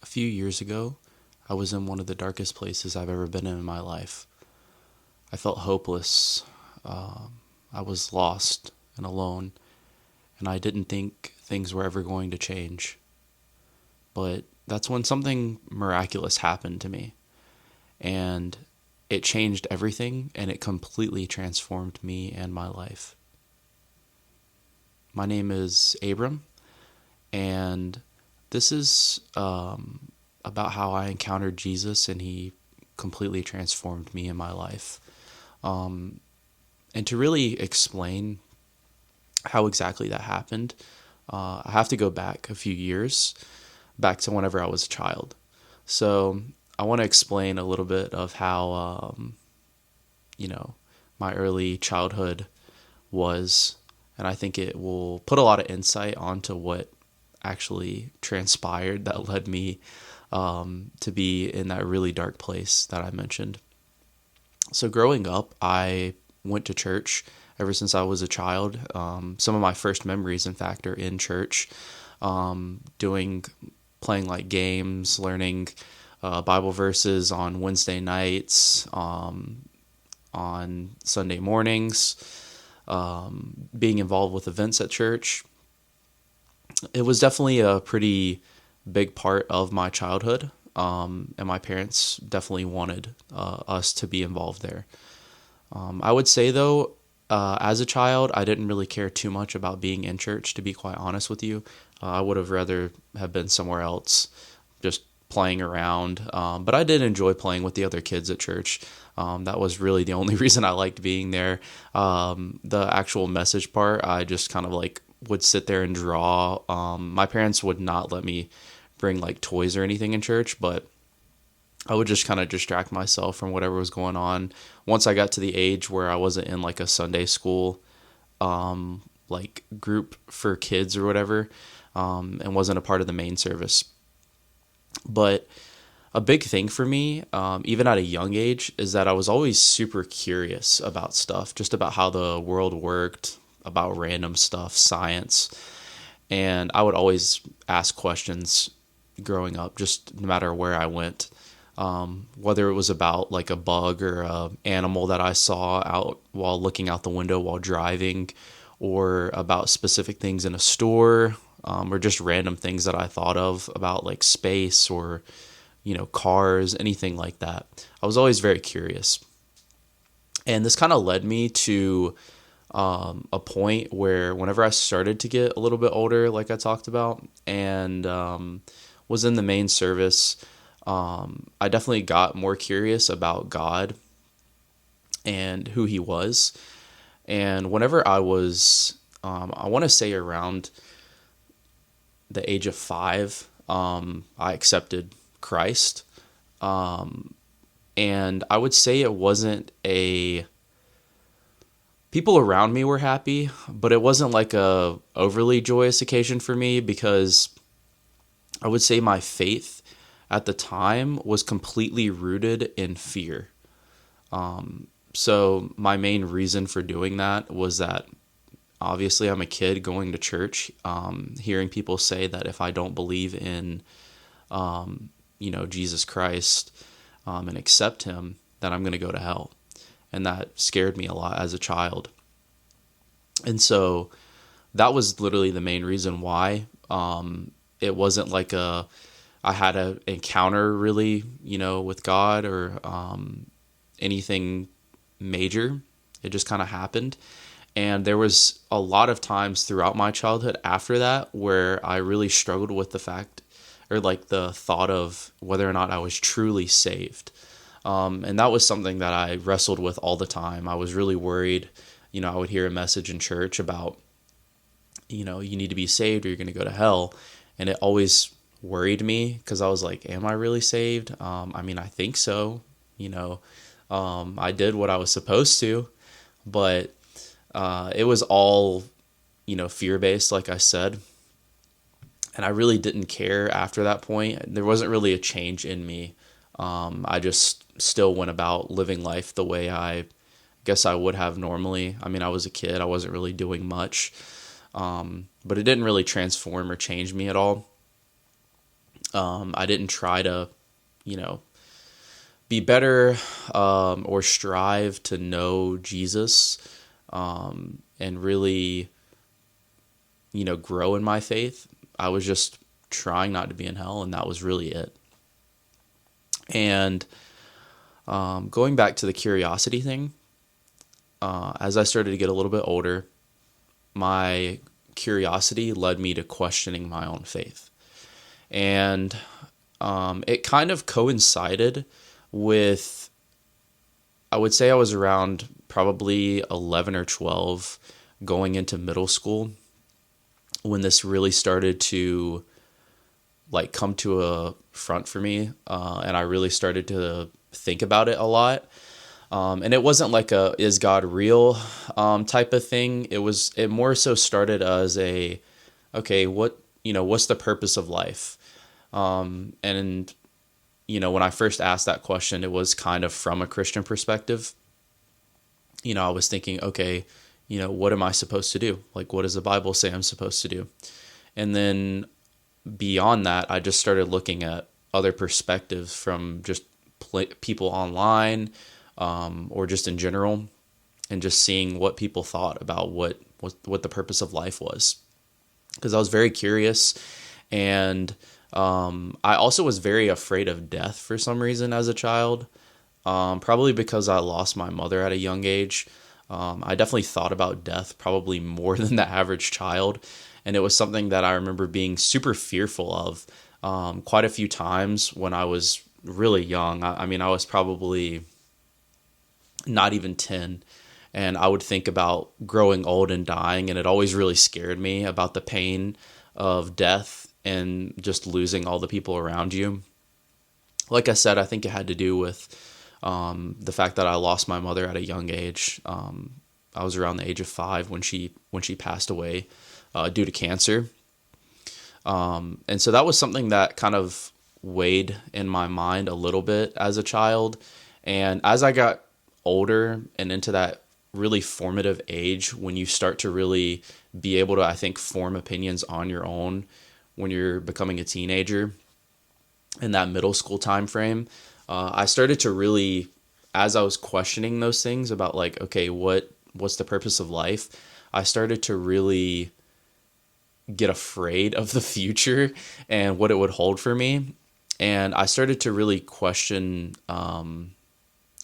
few years ago, I was in one of the darkest places I've ever been in my life. I felt hopeless. I was lost and alone, and I didn't think things were ever going to change. But that's when something miraculous happened to me, and it changed everything, and it completely transformed me and my life. My name is Abram, and this is about how I encountered Jesus and he completely transformed me in my life. And to really explain how exactly that happened, I have to go back a few years, back to whenever I was a child. So I want to explain a little bit of how, you know, my early childhood was, and I think it will put a lot of insight onto what actually transpired that led me to be in that really dark place that I mentioned. So growing up, I went to church ever since I was a child. Some of my first memories, in fact, are in church, doing, playing like games, learning Bible verses on Wednesday nights, on Sunday mornings, being involved with events at church. It was definitely a pretty big part of my childhood, and my parents definitely wanted us to be involved there. I would say, though, as a child, I didn't really care too much about being in church, to be quite honest with you. I would have rather have been somewhere else, just playing around. But I did enjoy playing with the other kids at church. That was really the only reason I liked being there. The actual message part, I just kind of like would sit there and draw. My parents would not let me bring like toys or anything in church, but I would just kind of distract myself from whatever was going on. Once I got to the age where I wasn't in like a Sunday school like group for kids or whatever, and wasn't a part of the main service. But a big thing for me, even at a young age, is that I was always super curious about stuff, just about how the world worked, about random stuff, science. And I would always ask questions growing up, just no matter where I went. Whether it was about like a bug or a animal that I saw out while looking out the window while driving, or about specific things in a store, or just random things that I thought of about like space or, cars, anything like that. I was always very curious. And this kind of led me to a point where whenever I started to get a little bit older, like I talked about, and was in the main service, I definitely got more curious about God and who he was. And whenever I was, I want to say around the age of 5, I accepted Christ. And I would say it wasn't people around me were happy, but it wasn't like a overly joyous occasion for me, because I would say my faith at the time was completely rooted in fear. So my main reason for doing that was that obviously I'm a kid going to church, hearing people say that if I don't believe in, Jesus Christ, and accept him, that I'm going to go to hell. And that scared me a lot as a child. And so that was literally the main reason why. It wasn't like I had an encounter really, with God or anything major. It just kind of happened. And there was a lot of times throughout my childhood after that where I really struggled with the fact, or like the thought of whether or not I was truly saved. And that was something that I wrestled with all the time. I was really worried. I would hear a message in church about, you need to be saved or you're going to go to hell. And it always worried me because I was like, am I really saved? I think so. I did what I was supposed to, but it was all, fear-based, like I said. And I really didn't care after that point. There wasn't really a change in me. I just still went about living life the way I guess I would have normally. I was a kid. I wasn't really doing much. But it didn't really transform or change me at all. I didn't try to, you know, be better, or strive to know Jesus, and really, grow in my faith. I was just trying not to be in hell, and that was really it. And going back to the curiosity thing, as I started to get a little bit older, my curiosity led me to questioning my own faith. And it kind of coincided with, I would say I was around probably 11 or 12 going into middle school when this really started to like come to a front for me, and I really started to think about it a lot. And it wasn't like a "is God real" type of thing. It more so started as a, okay, what's the purpose of life? And when I first asked that question, it was kind of from a Christian perspective. I was thinking, okay, what am I supposed to do? Like, what does the Bible say I'm supposed to do? And then beyond that, I just started looking at other perspectives from just people online, or just in general, and just seeing what people thought about what the purpose of life was. Because I was very curious, and I also was very afraid of death for some reason as a child. Probably because I lost my mother at a young age. I definitely thought about death probably more than the average child. And it was something that I remember being super fearful of quite a few times when I was really young. I mean, I was probably not even 10. And I would think about growing old and dying. And it always really scared me about the pain of death and just losing all the people around you. Like I said, I think it had to do with the fact that I lost my mother at a young age. I was around the age of 5 when she passed away due to cancer. And so that was something that kind of weighed in my mind a little bit as a child. And as I got older and into that really formative age when you start to really be able to, I think, form opinions on your own when you're becoming a teenager, in that middle school time frame, I started to really, as I was questioning those things about like, okay, what's the purpose of life? I started to really get afraid of the future and what it would hold for me. And I started to really question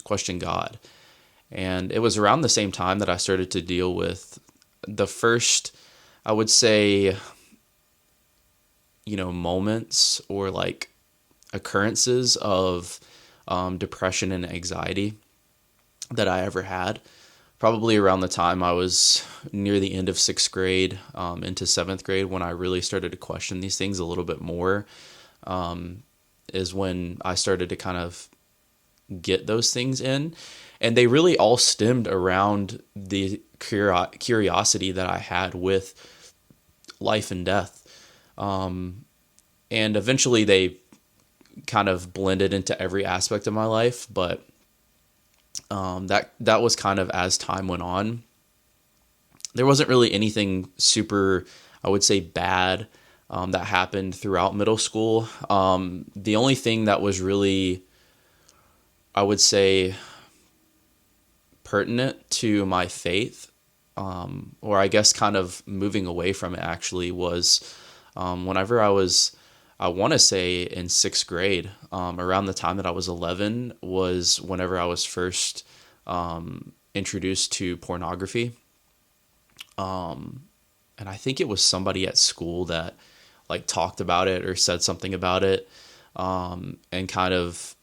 God. And it was around the same time that I started to deal with the first, I would say, moments or like occurrences of depression and anxiety that I ever had. Probably around the time I was near the end of 6th grade, into 7th grade, when I really started to question these things a little bit more, is when I started to kind of get those things in. And they really all stemmed around the curiosity that I had with life and death. And eventually they kind of blended into every aspect of my life, but that was kind of as time went on. There wasn't really anything super, I would say, bad that happened throughout middle school. The only thing that was really, I would say, pertinent to my faith, or I guess kind of moving away from it actually, was whenever I want to say in 6th grade, around the time that I was 11, was whenever I was first introduced to pornography. And I think it was somebody at school that like talked about it or said something about it, and kind of,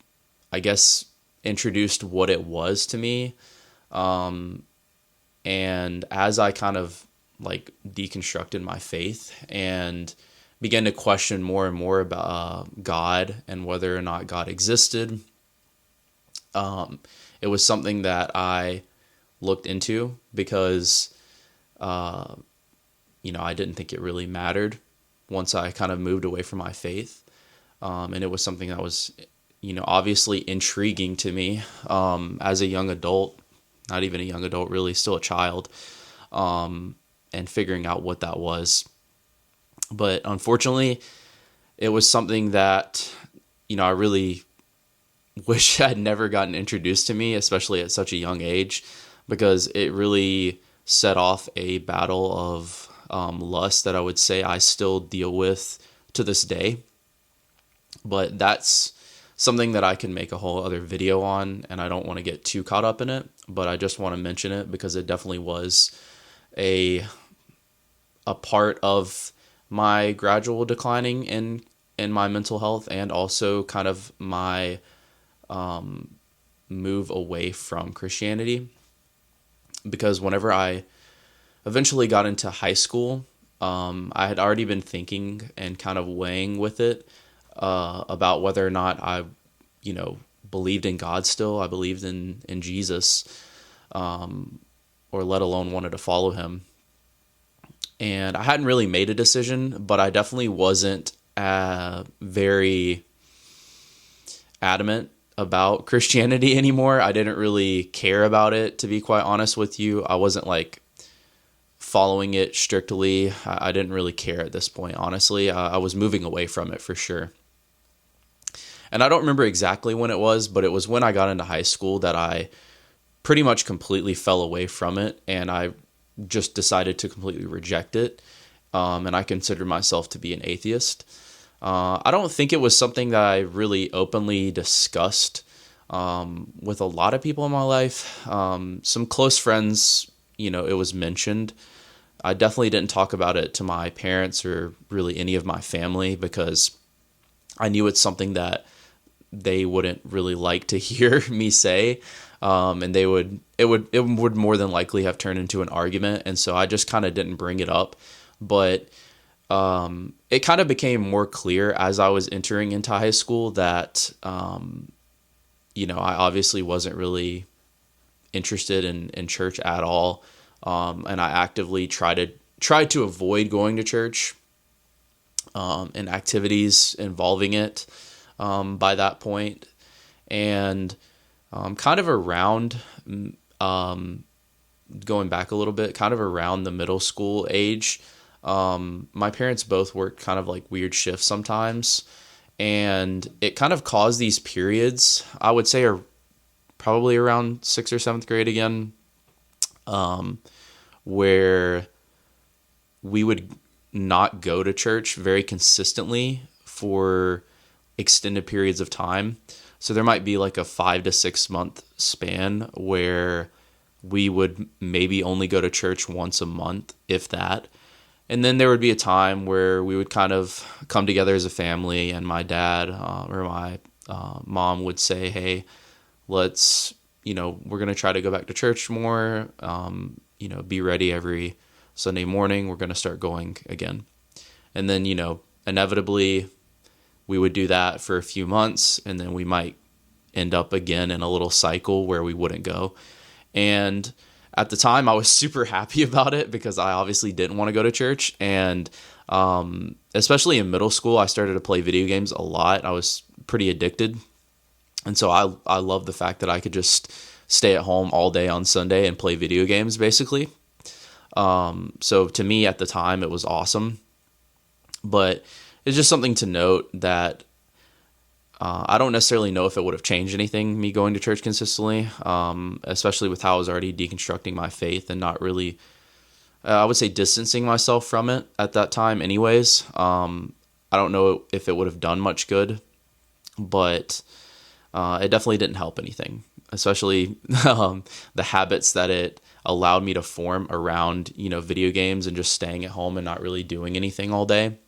I guess, introduced what it was to me. And as I kind of like deconstructed my faith and began to question more and more about God and whether or not God existed, it was something that I looked into because, I didn't think it really mattered once I kind of moved away from my faith. And it was something that was, obviously intriguing to me as a young adult, not even a young adult, really, still a child, and figuring out what that was. But unfortunately, it was something that, I really wish I'd never gotten introduced to me, especially at such a young age, because it really set off a battle of lust that I would say I still deal with to this day. But that's something that I can make a whole other video on, and I don't want to get too caught up in it, but I just want to mention it because it definitely was a part of my gradual declining in my mental health, and also kind of my move away from Christianity. Because whenever I eventually got into high school, I had already been thinking and kind of weighing with it about whether or not I, believed in God still. I believed in Jesus, or let alone wanted to follow him. And I hadn't really made a decision, but I definitely wasn't very adamant about Christianity anymore. I didn't really care about it, to be quite honest with you. I wasn't like following it strictly. I didn't really care at this point, honestly. I was moving away from it for sure. And I don't remember exactly when it was, but it was when I got into high school that I pretty much completely fell away from it, and I just decided to completely reject it. And I considered myself to be an atheist. I don't think it was something that I really openly discussed with a lot of people in my life. Some close friends, it was mentioned. I definitely didn't talk about it to my parents or really any of my family, because I knew it's something that they wouldn't really like to hear me say. And it would more than likely have turned into an argument. And so I just kind of didn't bring it up. But it kind of became more clear as I was entering into high school that, I obviously wasn't really interested in church at all. And I actively tried to avoid going to church, and activities involving it, by that point. And kind of around, going back a little bit, kind of around the middle school age, my parents both worked kind of like weird shifts sometimes, and it kind of caused these periods, I would say are probably around 6th or 7th grade again, where we would not go to church very consistently for extended periods of time. So there might be like a 5 to 6 month span where we would maybe only go to church once a month, if that. And then there would be a time where we would kind of come together as a family, and my dad or my mom would say, hey, let's, we're going to try to go back to church more, be ready every Sunday morning. We're going to start going again. And then, inevitably we would do that for a few months, and then we might end up again in a little cycle where we wouldn't go. And at the time, I was super happy about it because I obviously didn't want to go to church. And especially in middle school, I started to play video games a lot. I was pretty addicted. And so I love the fact that I could just stay at home all day on Sunday and play video games, basically. So to me at the time, it was awesome. But it's just something to note that I don't necessarily know if it would have changed anything, me going to church consistently, especially with how I was already deconstructing my faith and not really, I would say, distancing myself from it at that time anyways. I don't know if it would have done much good, but it definitely didn't help anything, especially the habits that it allowed me to form around, video games and just staying at home and not really doing anything all day.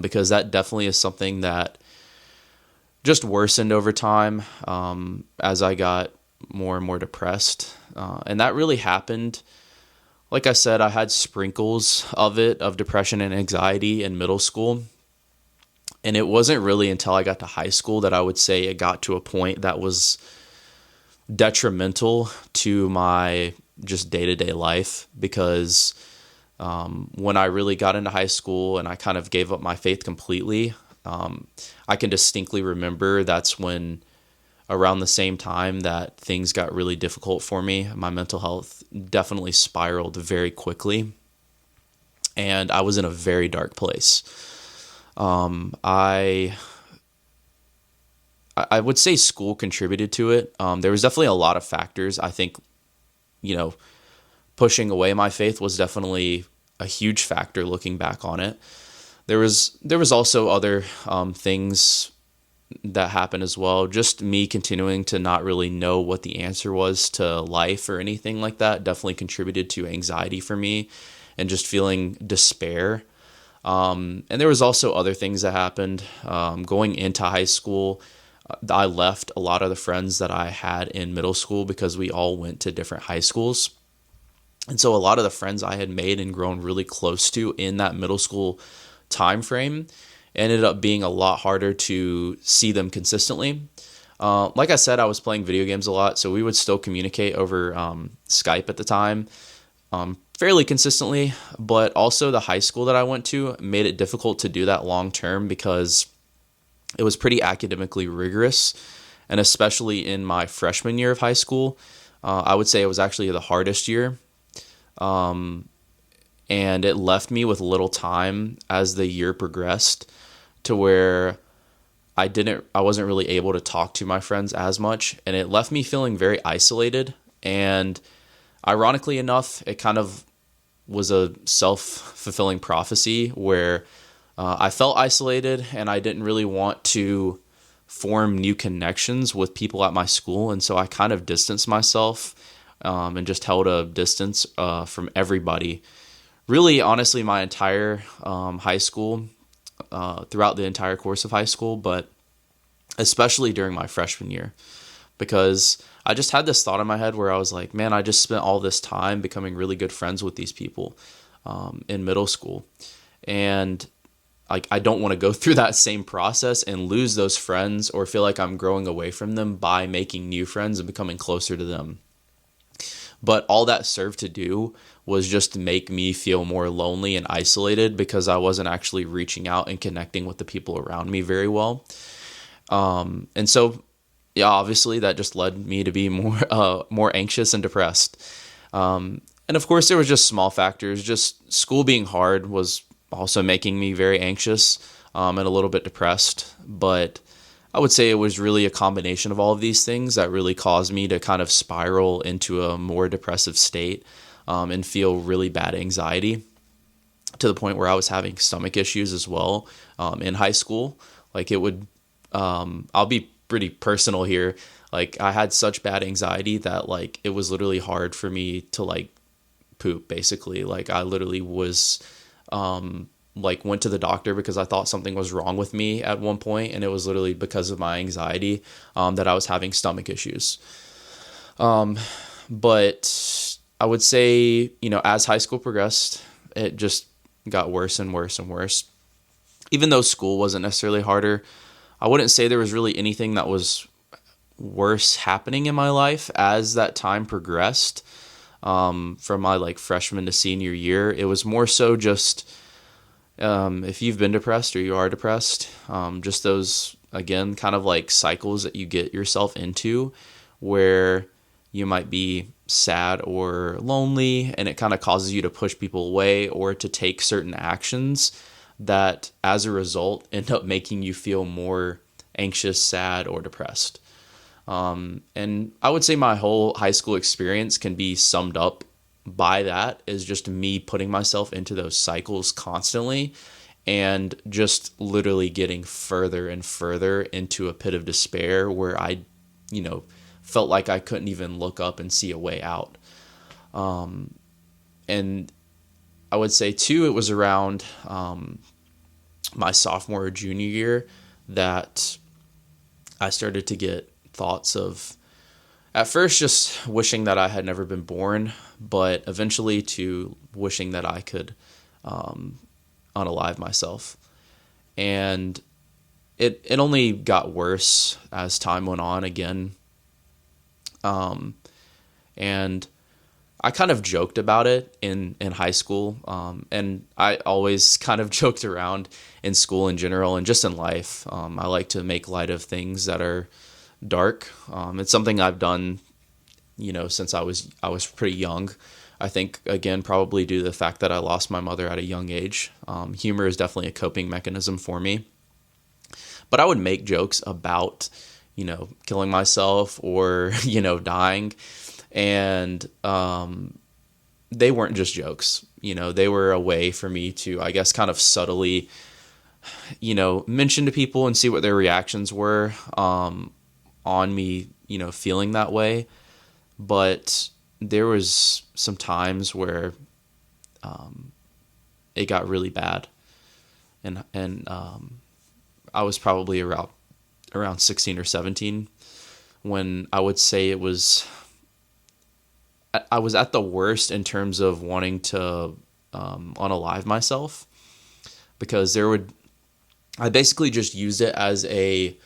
Because that definitely is something that just worsened over time as I got more and more depressed. And that really happened. Like I said, I had sprinkles of depression and anxiety in middle school. And it wasn't really until I got to high school that I would say it got to a point that was detrimental to my just day-to-day life, because when I really got into high school and I kind of gave up my faith completely, I can distinctly remember that's when, around the same time that things got really difficult for me, my mental health definitely spiraled very quickly, and I was in a very dark place. I I would say school contributed to it. There was definitely a lot of factors. I think, you know, pushing away my faith was definitely a huge factor looking back on it. There was also other things that happened as well. Just me continuing to not really know what the answer was to life or anything like that definitely contributed to anxiety for me and just feeling despair. And there was also other things that happened going into high school. I left a lot of the friends that I had in middle school because we all went to different high schools. And so a lot of the friends I had made and grown really close to in that middle school time frame ended up being a lot harder to see them consistently. Like I said, I was playing video games a lot, so we would still communicate over Skype at the time fairly consistently. But also, the high school that I went to made it difficult to do that long term because it was pretty academically rigorous. And especially in my freshman year of high school, I would say it was actually the hardest year. And it left me with little time as the year progressed to where I wasn't really able to talk to my friends as much, and it left me feeling very isolated. And ironically enough, it kind of was a self-fulfilling prophecy where I felt isolated and I didn't really want to form new connections with people at my school, and so I kind of distanced myself and just held a distance from everybody. Really, honestly, my entire high school, throughout the entire course of high school, but especially during my freshman year, because I just had this thought in my head where I was like, man, I just spent all this time becoming really good friends with these people in middle school. And like, I don't want to go through that same process and lose those friends or feel like I'm growing away from them by making new friends and becoming closer to them. But all that served to do was just make me feel more lonely and isolated because I wasn't actually reaching out and connecting with the people around me very well. And so, yeah, obviously that just led me to be more anxious and depressed. And of course, there was just small factors. Just school being hard was also making me very anxious and a little bit depressed. But I would say it was really a combination of all of these things that really caused me to kind of spiral into a more depressive state and feel really bad anxiety to the point where I was having stomach issues as well in high school. Like it would, I'll be pretty personal here. Like I had such bad anxiety that like it was literally hard for me to like poop basically. Like I literally was like went to the doctor because I thought something was wrong with me at one point, and it was literally because of my anxiety that I was having stomach issues. But I would say, as high school progressed, it just got worse and worse and worse. Even though school wasn't necessarily harder, I wouldn't say there was really anything that was worse happening in my life as that time progressed. From my like freshman to senior year, it was more so just if you've been depressed or you are depressed, just those, again, kind of like cycles that you get yourself into where you might be sad or lonely and it kind of causes you to push people away or to take certain actions that as a result end up making you feel more anxious, sad, or depressed. And I would say my whole high school experience can be summed up by that, is just me putting myself into those cycles constantly and just literally getting further and further into a pit of despair where I, felt like I couldn't even look up and see a way out. And I would say too, it was around my sophomore or junior year that I started to get thoughts of, at first, just wishing that I had never been born, but eventually to wishing that I could unalive myself. And it only got worse as time went on again. And I kind of joked about it in high school. And I always kind of joked around in school in general and just in life. I like to make light of things that are dark. It's something I've done, since I was pretty young. I think, again, probably due to the fact that I lost my mother at a young age. Humor is definitely a coping mechanism for me. But I would make jokes about, killing myself or, dying. And they weren't just jokes. They were a way for me to, I guess, kind of subtly, mention to people and see what their reactions were on me, feeling that way. But there was some times where it got really bad, and I was probably around 16 or 17 when I would say I was at the worst in terms of wanting to unalive myself, because I basically just used it as a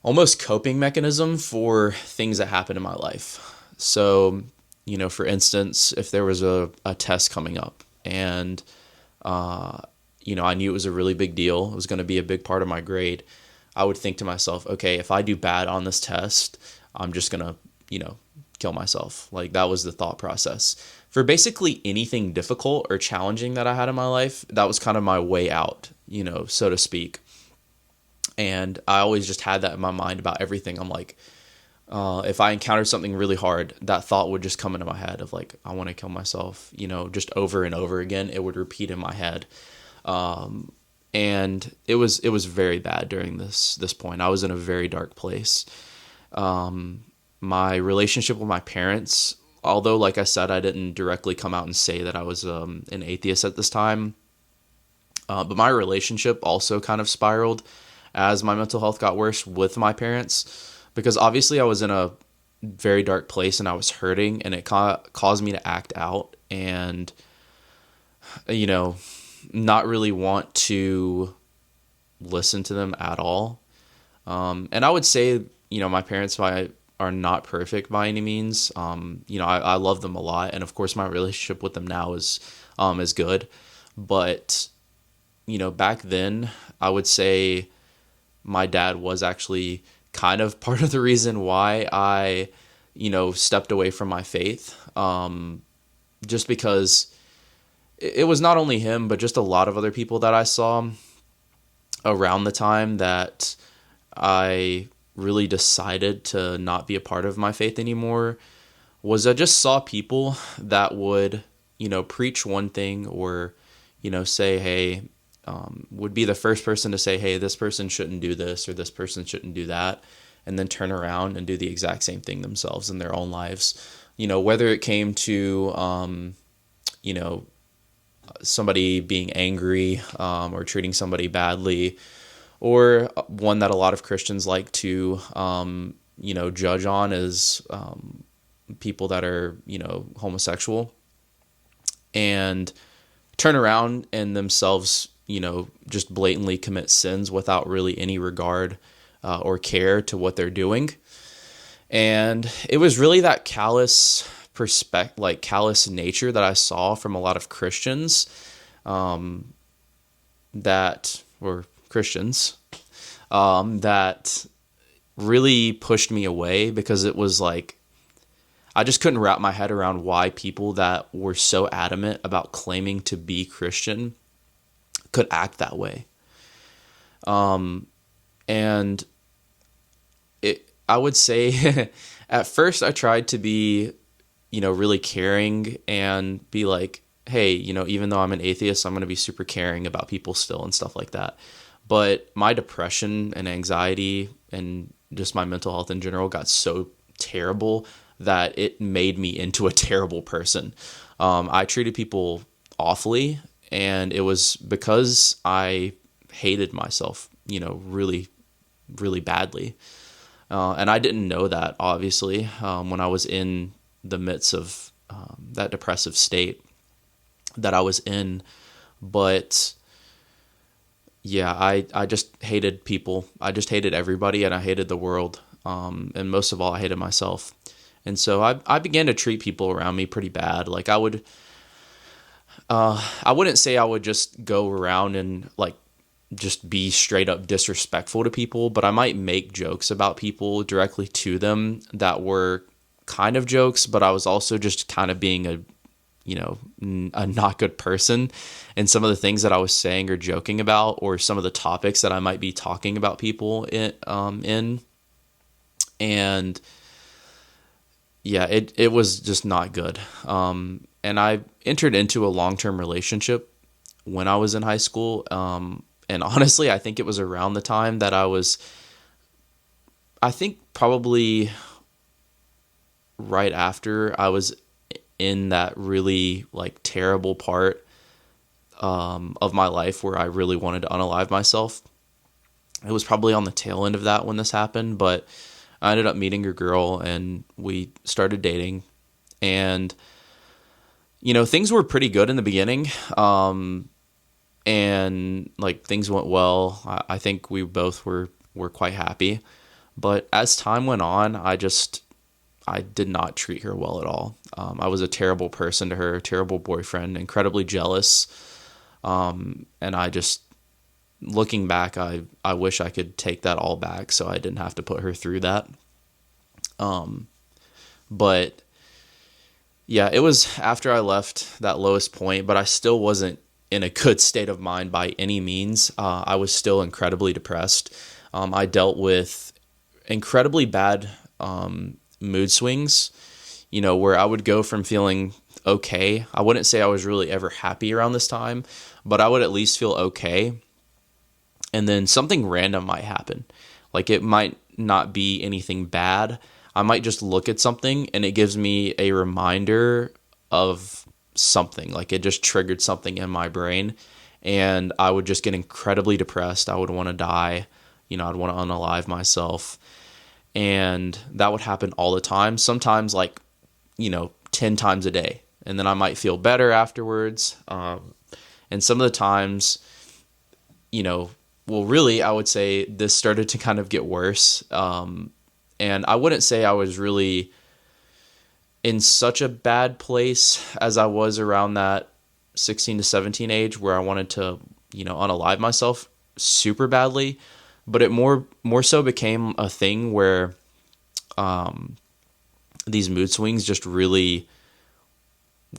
almost coping mechanism for things that happened in my life. So, for instance, if there was a test coming up and, I knew it was a really big deal, it was going to be a big part of my grade, I would think to myself, okay, if I do bad on this test, I'm just going to, kill myself. Like, that was the thought process. For basically anything difficult or challenging that I had in my life, that was kind of my way out, so to speak. And I always just had that in my mind about everything. I'm like, if I encountered something really hard, that thought would just come into my head of like, I want to kill myself, just over and over again. It would repeat in my head. And it was very bad during this point. I was in a very dark place. My relationship with my parents, although, like I said, I didn't directly come out and say that I was an atheist at this time, but my relationship also kind of spiraled as my mental health got worse with my parents, because obviously I was in a very dark place and I was hurting, and it caused me to act out and, not really want to listen to them at all. And I would say, my parents are not perfect by any means. I love them a lot. And of course my relationship with them now is good. But, back then I would say my dad was actually kind of part of the reason why I, stepped away from my faith. Just because it was not only him, but just a lot of other people that I saw around the time that I really decided to not be a part of my faith anymore, was I just saw people that would, preach one thing or, say, hey, would be the first person to say, hey, this person shouldn't do this or this person shouldn't do that, and then turn around and do the exact same thing themselves in their own lives. Whether it came to, somebody being angry or treating somebody badly, or one that a lot of Christians like to, judge on is people that are, homosexual, and turn around and themselves, just blatantly commit sins without really any regard or care to what they're doing. And it was really that callous callous nature that I saw from a lot of Christians that were Christians that really pushed me away, because it was like, I just couldn't wrap my head around why people that were so adamant about claiming to be Christian could act that way. And I would say at first I tried to be, really caring and be like, hey, even though I'm an atheist, I'm going to be super caring about people still and stuff like that. But my depression and anxiety and just my mental health in general got so terrible that it made me into a terrible person. I treated people awfully, and it was because I hated myself, really, really badly. And I didn't know that, obviously, when I was in the midst of that depressive state that I was in. But yeah, I just hated people. I just hated everybody, and I hated the world. And most of all, I hated myself. And so I began to treat people around me pretty bad. Like I wouldn't say I would just go around and like just be straight up disrespectful to people, but I might make jokes about people directly to them that were kind of jokes, but I was also just kind of being a not good person, and some of the things that I was saying or joking about, or some of the topics that I might be talking about people in. And yeah, it was just not good. And I entered into a long-term relationship when I was in high school. And honestly, I think it was around the time that I think probably right after I was in that really like terrible part of my life where I really wanted to unalive myself. It was probably on the tail end of that when this happened, but I ended up meeting a girl and we started dating, and things were pretty good in the beginning. And like things went well. I think we both were quite happy, but as time went on, I did not treat her well at all. I was a terrible person to her, terrible boyfriend, incredibly jealous. And I just, looking back, I wish I could take that all back so I didn't have to put her through that. But yeah, it was after I left that lowest point, but I still wasn't in a good state of mind by any means. I was still incredibly depressed. I dealt with incredibly bad mood swings, where I would go from feeling okay. I wouldn't say I was really ever happy around this time, but I would at least feel okay. And then something random might happen. Like it might not be anything bad. I might just look at something and it gives me a reminder of something. Like it just triggered something in my brain, and I would just get incredibly depressed. I would want to die. I'd want to unalive myself. And that would happen all the time. Sometimes like, 10 times a day. And then I might feel better afterwards. And some of the times, well, really, I would say this started to kind of get worse. And I wouldn't say I was really in such a bad place as I was around that 16 to 17 age where I wanted to, unalive myself super badly. But it more so became a thing where these mood swings just really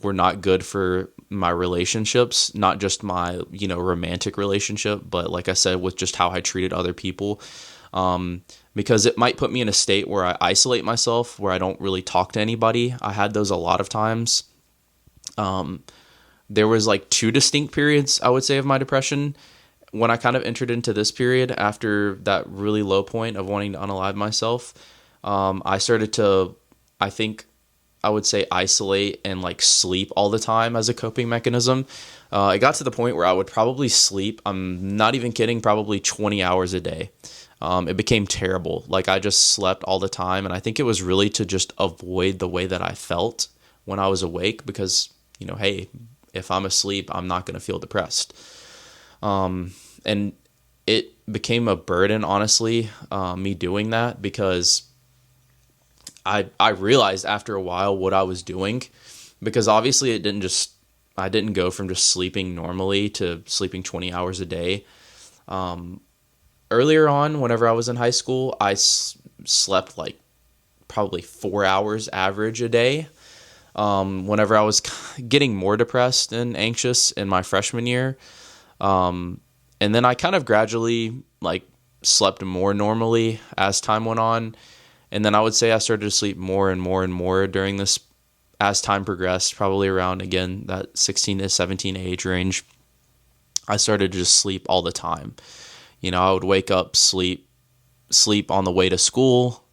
were not good for my relationships, not just my, romantic relationship, but like I said, with just how I treated other people. Because it might put me in a state where I isolate myself, where I don't really talk to anybody. I had those a lot of times. There was like 2 distinct periods, I would say, of my depression. When I kind of entered into this period after that really low point of wanting to unalive myself, I started to, I think I would say, isolate and like sleep all the time as a coping mechanism. It got to the point where I would probably sleep, I'm not even kidding, probably 20 hours a day. It became terrible. Like I just slept all the time. And I think it was really to just avoid the way that I felt when I was awake because, hey, if I'm asleep, I'm not going to feel depressed. And it became a burden, honestly, me doing that because I realized after a while what I was doing, because obviously I didn't go from just sleeping normally to sleeping 20 hours a day. Earlier on, whenever I was in high school, I slept like probably 4 hours average a day. Whenever I was getting more depressed and anxious in my freshman year. And then I kind of gradually like slept more normally as time went on. And then I would say I started to sleep more and more and more during this as time progressed, probably around, again, that 16 to 17 age range. I started to just sleep all the time. I would wake up, sleep on the way to school.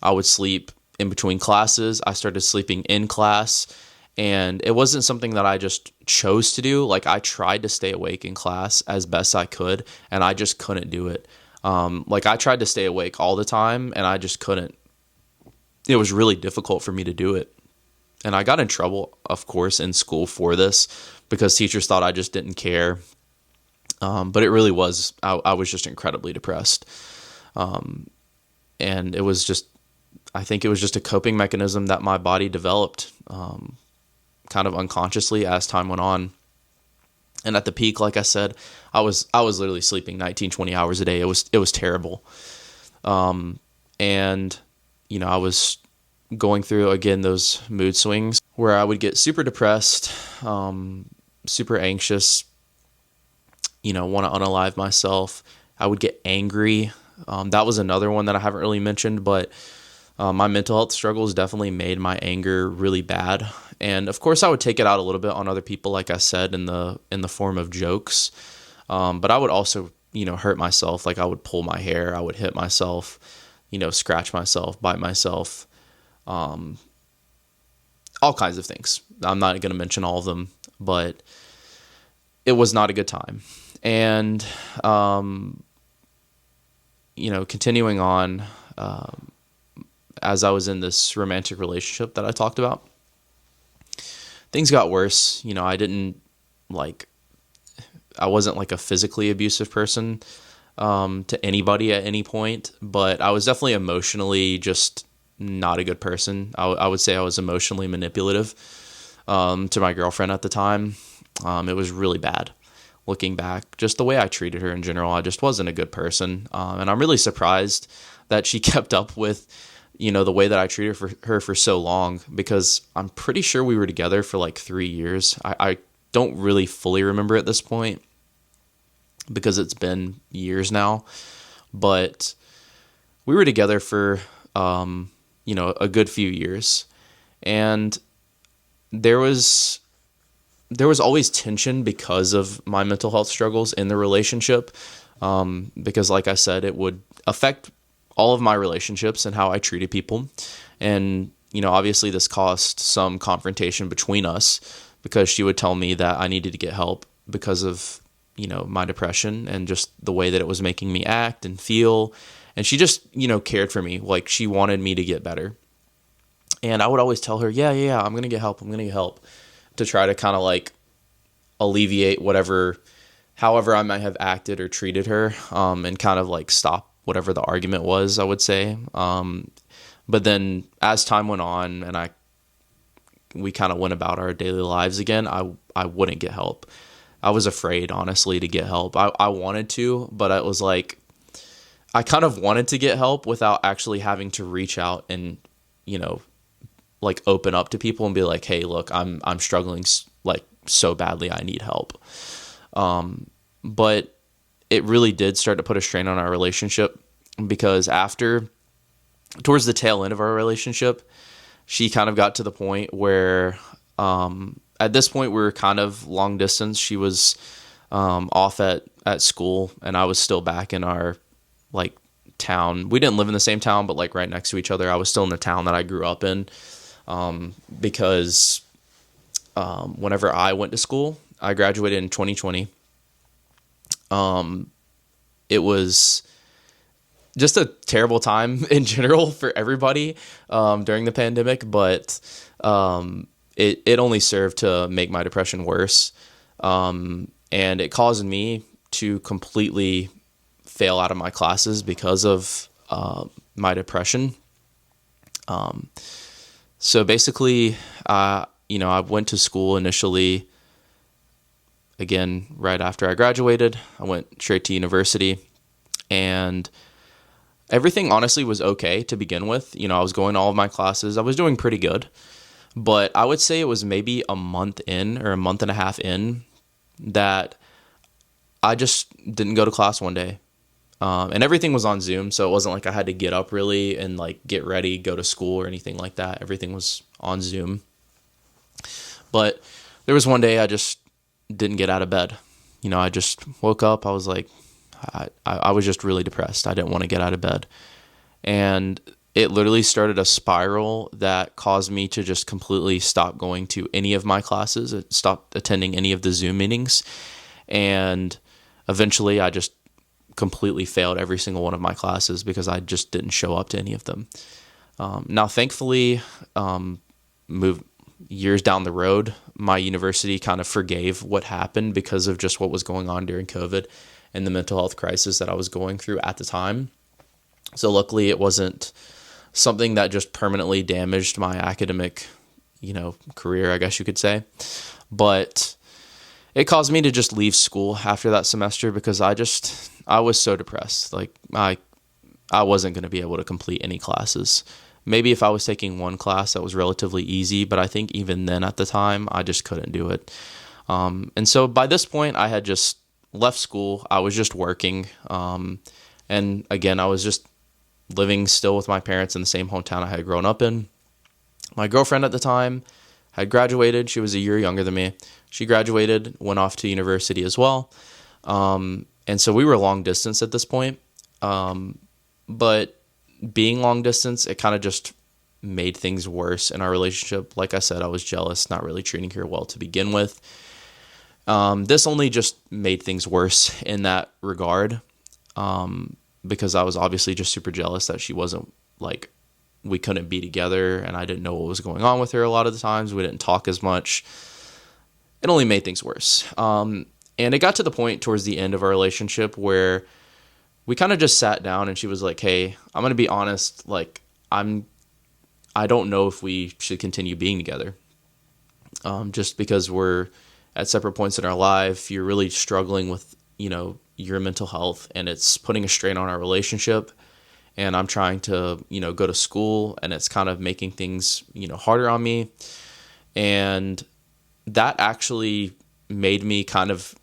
I would sleep in between classes. I started sleeping in class. And it wasn't something that I just chose to do. Like I tried to stay awake in class as best I could, and I just couldn't do it. Like I tried to stay awake all the time, and I just couldn't. It was really difficult for me to do it. And I got in trouble, of course, in school for this because teachers thought I just didn't care. But it really was, I was just incredibly depressed. And it was just, I think it was just a coping mechanism that my body developed kind of unconsciously as time went on. And at the peak, like I said, I was literally sleeping 19, 20 hours a day. It was terrible. And, I was going through, again, those mood swings where I would get super depressed, super anxious, want to unalive myself. I would get angry. That was another one that I haven't really mentioned, but my mental health struggles definitely made my anger really bad. And of course, I would take it out a little bit on other people, like I said, in the form of jokes. But I would also, hurt myself. Like I would pull my hair, I would hit myself, scratch myself, bite myself, all kinds of things. I'm not going to mention all of them, but it was not a good time. And, continuing on, as I was in this romantic relationship that I talked about, things got worse. I wasn't like a physically abusive person, to anybody at any point, but I was definitely emotionally just not a good person. I would say I was emotionally manipulative, to my girlfriend at the time. It was really bad. Looking back, just the way I treated her in general, I just wasn't a good person. And I'm really surprised that she kept up with, the way that I treated her for so long, because I'm pretty sure we were together for like 3 years. I don't really fully remember at this point because it's been years now, but we were together for, a good few years, and there was always tension because of my mental health struggles in the relationship, because like I said, it would affect all of my relationships and how I treated people. And, obviously this caused some confrontation between us, because she would tell me that I needed to get help because of, my depression and just the way that it was making me act and feel. And she just, cared for me. Like she wanted me to get better. And I would always tell her, yeah, I'm going to get help. I'm going to get help, to try to kind of like alleviate however I might have acted or treated her, and kind of like stop whatever the argument was, I would say. But then as time went on and we kind of went about our daily lives again, I wouldn't get help. I was afraid, honestly, to get help. I wanted to, but it was like, I kind of wanted to get help without actually having to reach out and, like open up to people and be like, hey, look, I'm struggling like so badly. I need help. But it really did start to put a strain on our relationship, because towards the tail end of our relationship, she kind of got to the point where, at this point we were kind of long distance. She was, off at school, and I was still back in our like town. We didn't live in the same town, but like right next to each other. I was still in the town that I grew up in, because, whenever I went to school, I graduated in 2020. It was just a terrible time in general for everybody, during the pandemic, but, it only served to make my depression worse. And it caused me to completely fail out of my classes because of, my depression. So basically, I went to school initially, again, right after I graduated. I went straight to university, and everything honestly was okay to begin with. I was going to all of my classes. I was doing pretty good, but I would say it was maybe a month in or a month and a half in that I just didn't go to class one day. And everything was on Zoom, so it wasn't like I had to get up really and like get ready, go to school or anything like that. Everything was on Zoom. But there was one day I just didn't get out of bed. I just woke up. I was like, I was just really depressed. I didn't want to get out of bed. And it literally started a spiral that caused me to just completely stop going to any of my classes. It stopped attending any of the Zoom meetings. And eventually I just completely failed every single one of my classes because I just didn't show up to any of them. Now, thankfully, moved years down the road, my university kind of forgave what happened because of just what was going on during COVID and the mental health crisis that I was going through at the time. So luckily it wasn't something that just permanently damaged my academic, career, I guess you could say. But it caused me to just leave school after that semester because I was so depressed. Like I wasn't going to be able to complete any classes. Maybe if I was taking one class that was relatively easy, but I think even then at the time, I just couldn't do it. And so by this point, I had just left school. I was just working. And again, I was just living still with my parents in the same hometown I had grown up in. My girlfriend at the time had graduated. She was a year younger than me. She graduated, went off to university as well. And so we were long distance at this point. But being long distance, it kind of just made things worse in our relationship. Like I said, I was jealous, not really treating her well to begin with. This only just made things worse in that regard, because I was obviously just super jealous that she wasn't like, we couldn't be together, and I didn't know what was going on with her a lot of the times. We didn't talk as much. It only made things worse. And it got to the point towards the end of our relationship where we kind of just sat down and she was like, hey, I'm going to be honest. Like, I don't know if we should continue being together. Just because we're at separate points in our life, you're really struggling with, your mental health, and it's putting a strain on our relationship. And I'm trying to, go to school, and it's kind of making things, harder on me. And that actually made me kind of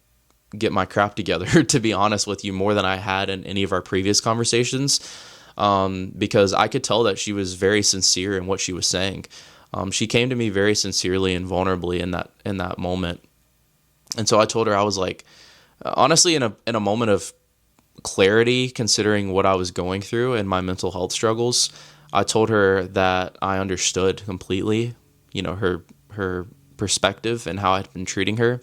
get my crap together, to be honest with you, more than I had in any of our previous conversations, because I could tell that she was very sincere in what she was saying. She came to me very sincerely and vulnerably in that moment. And so I told her, I was like, honestly, in a moment of clarity, considering what I was going through and my mental health struggles, I told her that I understood completely, her perspective and how I'd been treating her.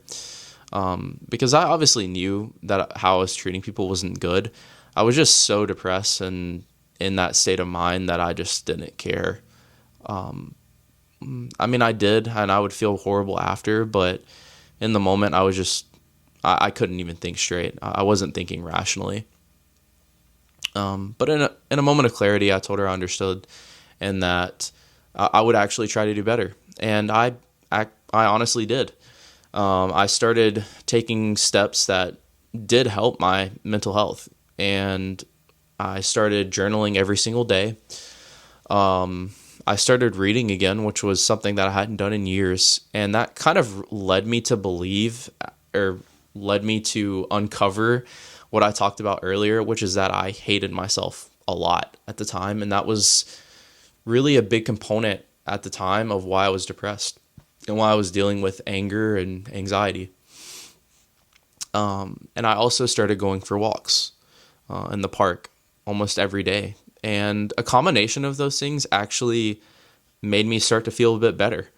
Because I obviously knew that how I was treating people wasn't good. I was just so depressed and in that state of mind that I just didn't care. I mean, I did, and I would feel horrible after, but in the moment, I couldn't even think straight. I wasn't thinking rationally. But in a moment of clarity, I told her I understood, and that I would actually try to do better. And I honestly did. I started taking steps that did help my mental health, and I started journaling every single day. I started reading again, which was something that I hadn't done in years, and that kind of led me to believe, or led me to uncover what I talked about earlier, which is that I hated myself a lot at the time, and that was really a big component at the time of why I was depressed and why I was dealing with anger and anxiety. And I also started going for walks in the park almost every day. And a combination of those things actually made me start to feel a bit better.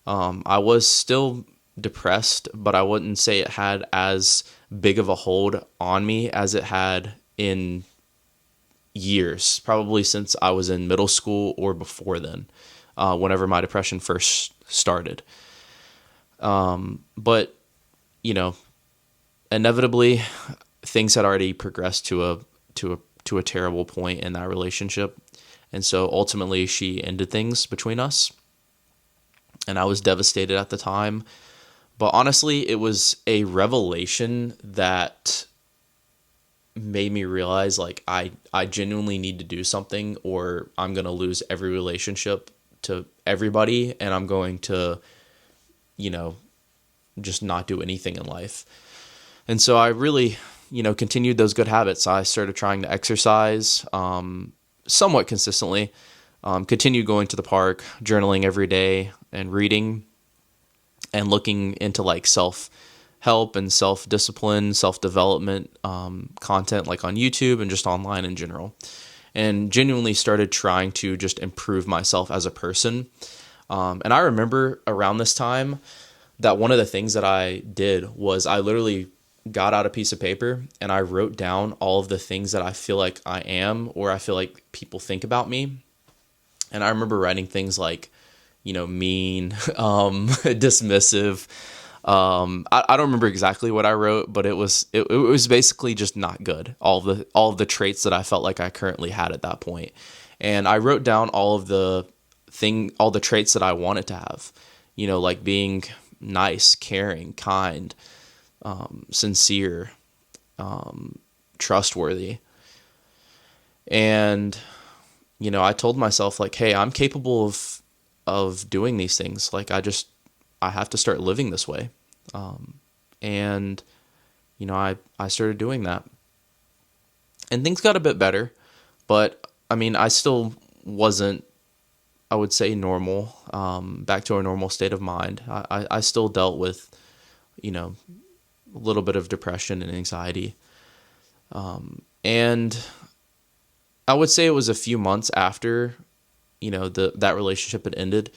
I was still depressed, but I wouldn't say it had as big of a hold on me as it had in years, probably since I was in middle school or before then, whenever my depression first started. But, inevitably things had already progressed to a terrible point in that relationship. And so ultimately she ended things between us, and I was devastated at the time. But honestly, it was a revelation that made me realize, like, I genuinely need to do something, or I'm going to lose every relationship to everybody, and I'm going to, just not do anything in life. And so I really, continued those good habits. I started trying to exercise somewhat consistently, continued going to the park, journaling every day, and reading, and looking into like self-help and self-discipline, self-development content like on YouTube and just online in general, and genuinely started trying to just improve myself as a person. And I remember around this time that one of the things that I did was I literally got out a piece of paper and I wrote down all of the things that I feel like I am, or I feel like people think about me. And I remember writing things like, mean, dismissive. I don't remember exactly what I wrote, but it was basically just not good. All of the traits that I felt like I currently had at that point. And I wrote down all the traits that I wanted to have, like being nice, caring, kind, sincere, trustworthy. And I told myself like, hey, I'm capable of doing these things. Like I have to start living this way. And I started doing that, and things got a bit better, but I mean, I still wasn't, I would say, normal, back to a normal state of mind. I still dealt with, a little bit of depression and anxiety. And I would say it was a few months after, that relationship had ended,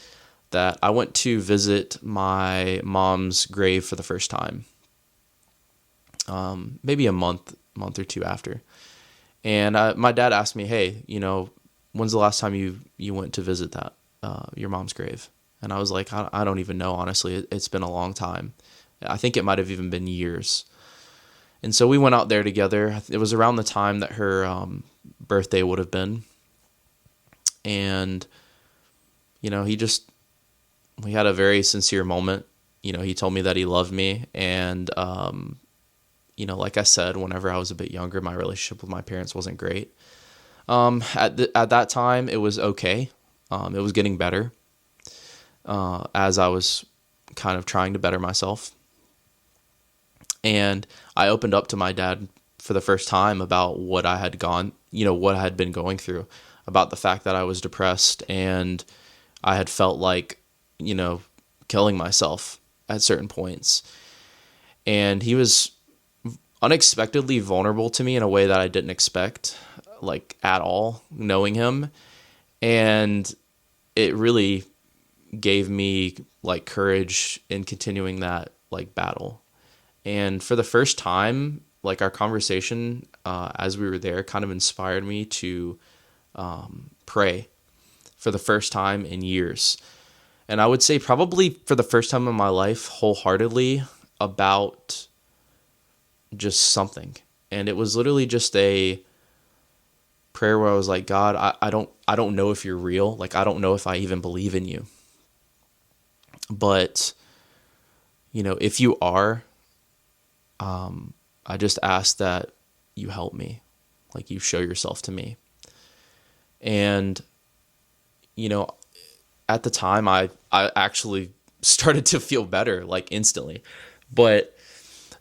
that I went to visit my mom's grave for the first time. Maybe a month or two after. And my dad asked me, hey, when's the last time you went to visit that, your mom's grave? And I was like, I don't even know, honestly. It's been a long time. I think it might have even been years. And so we went out there together. It was around the time that her birthday would have been. And, we had a very sincere moment. He told me that he loved me. And, like I said, whenever I was a bit younger, my relationship with my parents wasn't great. At that time, it was okay. It was getting better as I was kind of trying to better myself. And I opened up to my dad for the first time about what I had what I had been going through, about the fact that I was depressed and I had felt like, killing myself at certain points. And he was unexpectedly vulnerable to me in a way that I didn't expect, like at all, knowing him. And it really gave me like courage in continuing that like battle. And for the first time, like our conversation as we were there kind of inspired me to pray for the first time in years. And I would say probably for the first time in my life, wholeheartedly, about just something. And it was literally just a prayer where I was like, God, I don't know if you're real. Like, I don't know if I even believe in you. But, if you are, I just ask that you help me, like you show yourself to me. And, at the time I actually started to feel better, like instantly. But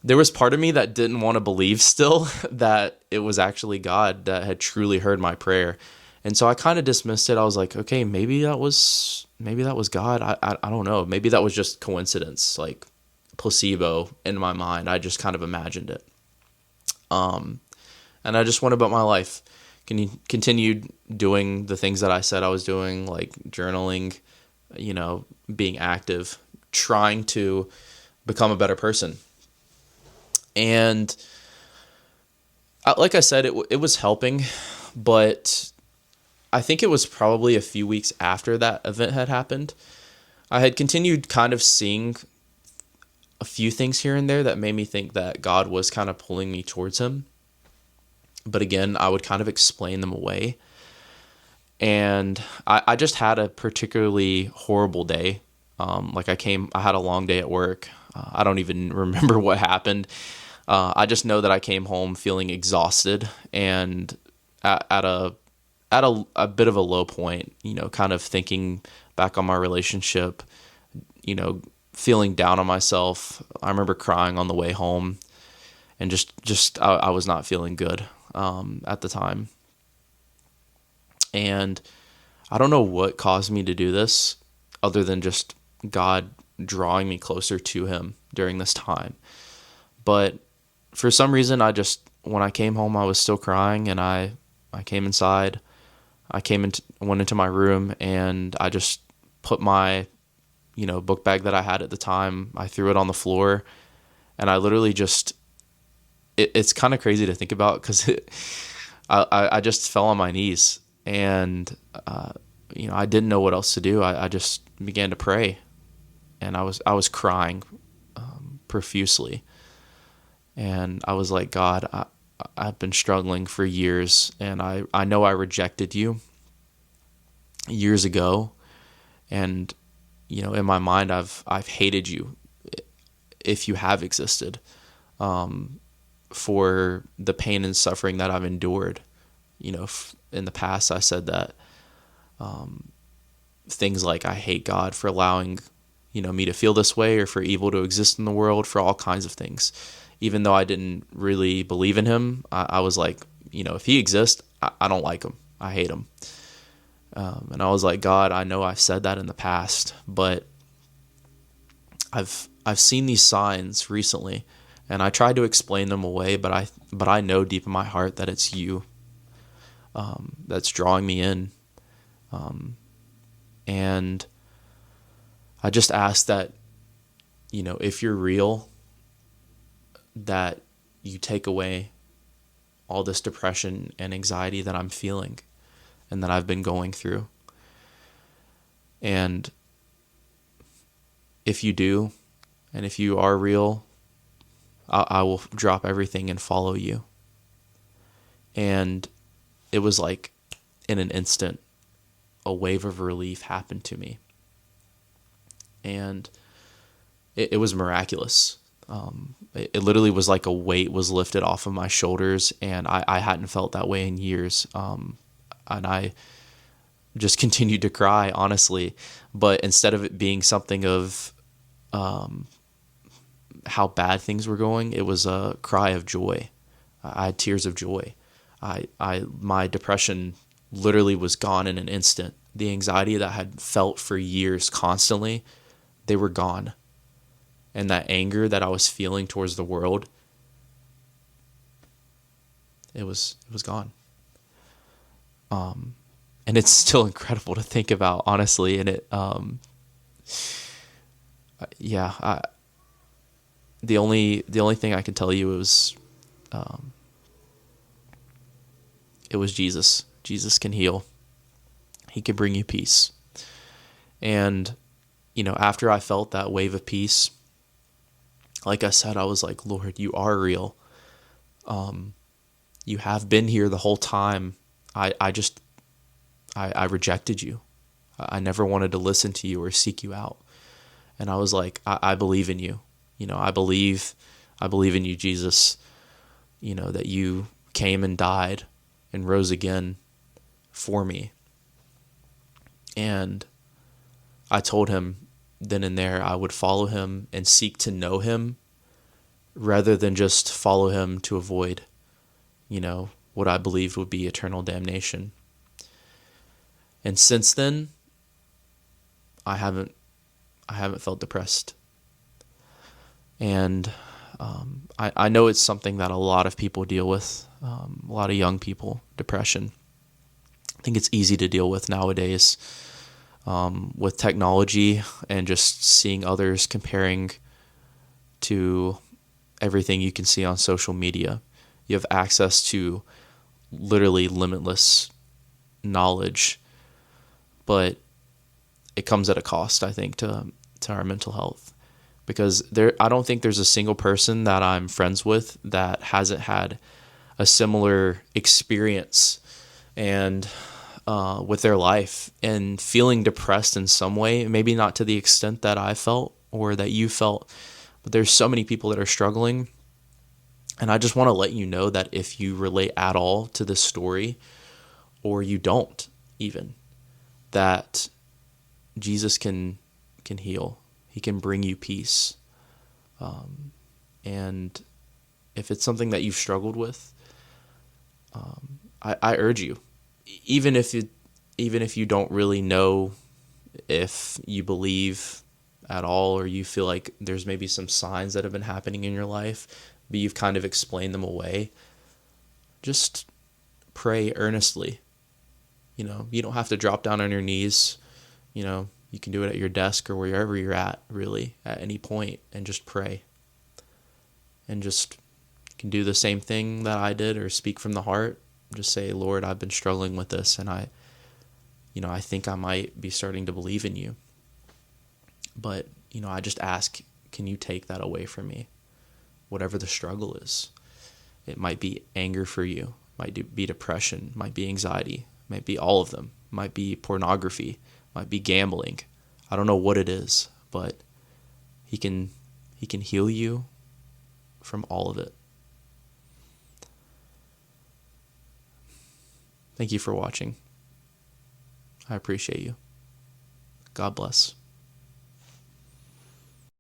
there was part of me that didn't want to believe still that it was actually God that had truly heard my prayer. And so I kind of dismissed it. I was like, okay, maybe that was God. I don't know. Maybe that was just coincidence, like placebo in my mind. I just kind of imagined it. And I just went about my life. Continued doing the things that I said I was doing, like journaling, being active, trying to become a better person. And like I said, it was helping, but I think it was probably a few weeks after that event had happened. I had continued kind of seeing a few things here and there that made me think that God was kind of pulling me towards him. But again, I would kind of explain them away. And I just had a particularly horrible day. I had a long day at work. I don't even remember what happened. I just know that I came home feeling exhausted and at a bit of a low point, kind of thinking back on my relationship, feeling down on myself. I remember crying on the way home, and I was not feeling good at the time. And I don't know what caused me to do this other than just God drawing me closer to him during this time. But for some reason, when I came home, I was still crying, and I came inside. Went into my room, and I just put my, book bag that I had at the time, I threw it on the floor, and I literally it's kind of crazy to think about because I just fell on my knees, and, I didn't know what else to do. I just began to pray, and I was crying profusely. And I was like, God, I've been struggling for years, and I know I rejected you years ago. And, in my mind, I've hated you if you have existed, for the pain and suffering that I've endured. In the past, I said that, things like I hate God for allowing, me to feel this way, or for evil to exist in the world, for all kinds of things. Even though I didn't really believe in him, I was like, if he exists, I don't like him. I hate him. And I was like, God, I know I've said that in the past, but I've seen these signs recently, and I tried to explain them away, but I know deep in my heart that it's you that's drawing me in. And I just ask that, if you're real, that you take away all this depression and anxiety that I'm feeling and that I've been going through. And if you do, and if you are real, I will drop everything and follow you. And it was like in an instant, a wave of relief happened to me. And it was miraculous. It literally was like a weight was lifted off of my shoulders, and I hadn't felt that way in years. And I just continued to cry, honestly. But instead of it being something of how bad things were going, it was a cry of joy. I had tears of joy. My depression literally was gone in an instant. The anxiety that I had felt for years constantly, they were gone. And that anger that I was feeling towards the world, it was gone. And it's still incredible to think about, honestly. And the only thing I can tell you is, it was Jesus. Jesus can heal. He can bring you peace. And, after I felt that wave of peace, like I said, I was like, Lord, you are real. You have been here the whole time. I rejected you. I never wanted to listen to you or seek you out. And I was like, I believe in you. I believe in you, Jesus, that you came and died and rose again for me. And I told him then and there I would follow him and seek to know him rather than just follow him to avoid, what I believed would be eternal damnation. And since then, I haven't felt depressed. And I know it's something that a lot of people deal with, a lot of young people, depression. I think it's easy to deal with nowadays with technology and just seeing others, comparing to everything you can see on social media. You have access to literally limitless knowledge, but it comes at a cost, I think, to our mental health. Because I don't think there's a single person that I'm friends with that hasn't had a similar experience and with their life and feeling depressed in some way, maybe not to the extent that I felt or that you felt, but there's so many people that are struggling. And I just want to let you know that if you relate at all to this story, or you don't even, that Jesus can heal. He can bring you peace. And if it's something that you've struggled with, I urge you, even if you don't really know if you believe at all, or you feel like there's maybe some signs that have been happening in your life, but you've kind of explained them away, just pray earnestly. You don't have to drop down on your knees. You can do it at your desk or wherever you're at, really, at any point, and just pray. And just, you can do the same thing that I did, or speak from the heart. Just say, Lord, I've been struggling with this, and I think I might be starting to believe in you. But, I just ask, can you take that away from me? Whatever the struggle is. It might be anger for you, might be depression, might be anxiety, might be all of them, might be pornography, might be gambling. I don't know what it is, but he can heal you from all of it. Thank you for watching. I appreciate you. God bless.